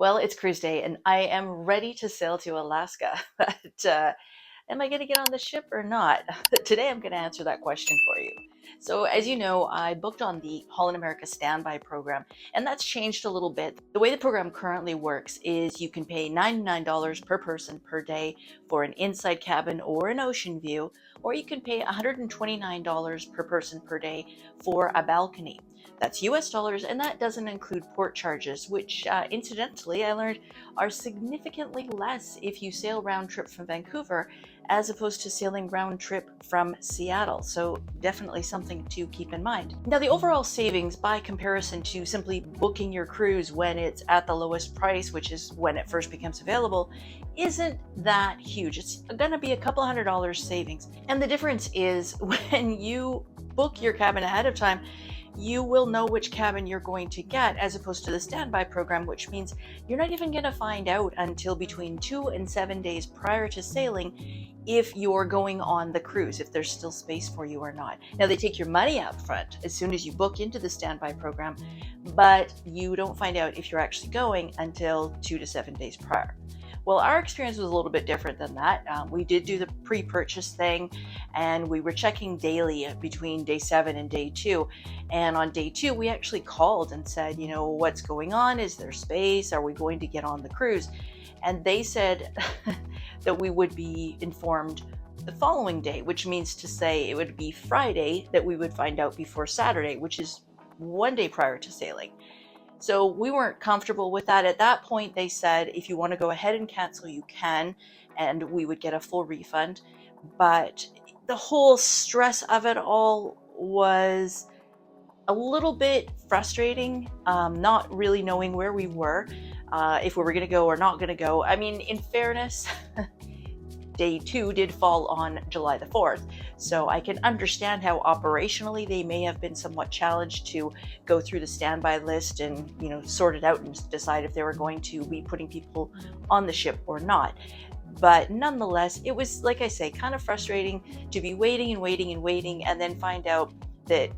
Well, it's cruise day and I am ready to sail to Alaska. But am I going to get on the ship or not? Today I'm going to answer that question for you. So, as you know, I booked on the Holland America standby program, and that's changed a little bit. The way the program currently works is you can pay $99 per person per day for an inside cabin or an ocean view, or you can pay $129 per person per day for a balcony. That's US dollars, and that doesn't include port charges, which incidentally I learned are significantly less if you sail round trip from Vancouver as opposed to sailing round trip from Seattle. So definitely something to keep in mind. Now, the overall savings by comparison to simply booking your cruise when it's at the lowest price, which is when it first becomes available, isn't that huge. It's going to be a couple $100 savings. And the difference is when you book your cabin ahead of time, you will know which cabin you're going to get, as opposed to the standby program, which means you're not even going to find out until between 2 and 7 days prior to sailing if you're going on the cruise, if there's still space for you or not. Now, they take your money up front as soon as you book into the standby program, but you don't find out if you're actually going until 2 to 7 days prior. Well, our experience was a little bit different than that. We did do the pre-purchase thing, and we were checking daily between day 7 and day 2. And on day 2, we actually called and said, what's going on? Is there space? Are we going to get on the cruise? And they said that we would be informed the following day, which means to say it would be Friday that we would find out before Saturday, which is one day prior to sailing. So we weren't comfortable with that. At that point, they said, if you want to go ahead and cancel, you can, and we would get a full refund. But the whole stress of it all was a little bit frustrating, not really knowing where we were, if we were going to go or not going to go. I mean, in fairness, day 2 did fall on July the 4th. So I can understand how operationally they may have been somewhat challenged to go through the standby list and, sort it out and decide if they were going to be putting people on the ship or not. But nonetheless, it was, like I say, kind of frustrating to be waiting and waiting and waiting and then find out that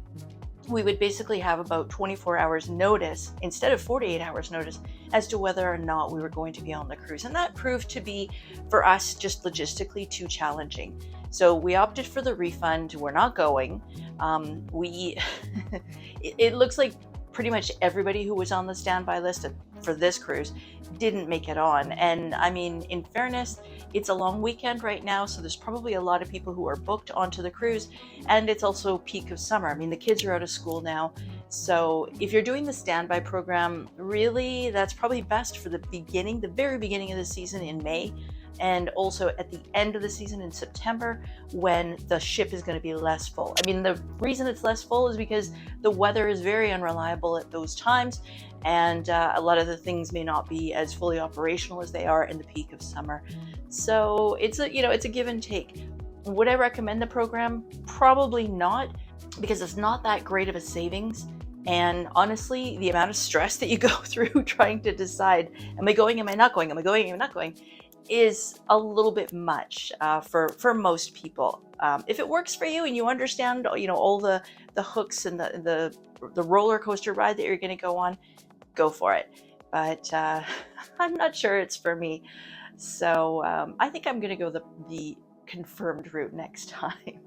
we would basically have about 24 hours notice instead of 48 hours notice as to whether or not we were going to be on the cruise. And that proved to be, for us, just logistically too challenging. So we opted for the refund. We're not going. It looks like pretty much everybody who was on the standby list for this cruise didn't make it on. And I mean, in fairness, it's a long weekend right now, so there's probably a lot of people who are booked onto the cruise, and it's also peak of summer. I mean, the kids are out of school now, so if you're doing the standby program, really, that's probably best for the very beginning of the season in May, and also at the end of the season in September when the ship is going to be less full. I mean, the reason it's less full is because the weather is very unreliable at those times, and a lot of the things may not be as fully operational as they are in the peak of summer. So it's a give and take. Would I recommend the program? Probably not, because it's not that great of a savings. And honestly, the amount of stress that you go through trying to decide, am I going, am I not going, am I going, am I not going, is a little bit much for most people. If it works for you and you understand, all the hooks and the roller coaster ride that you're going to go on, go for it. But I'm not sure it's for me. So I think I'm going to go the confirmed route next time.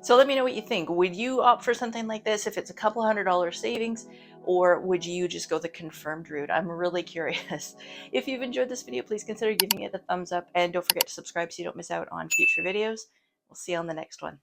So let me know what you think. Would you opt for something like this if it's a couple $100 savings, or would you just go the confirmed route? I'm really curious. If you've enjoyed this video, please consider giving it a thumbs up, and don't forget to subscribe so you don't miss out on future videos. We'll see you on the next one.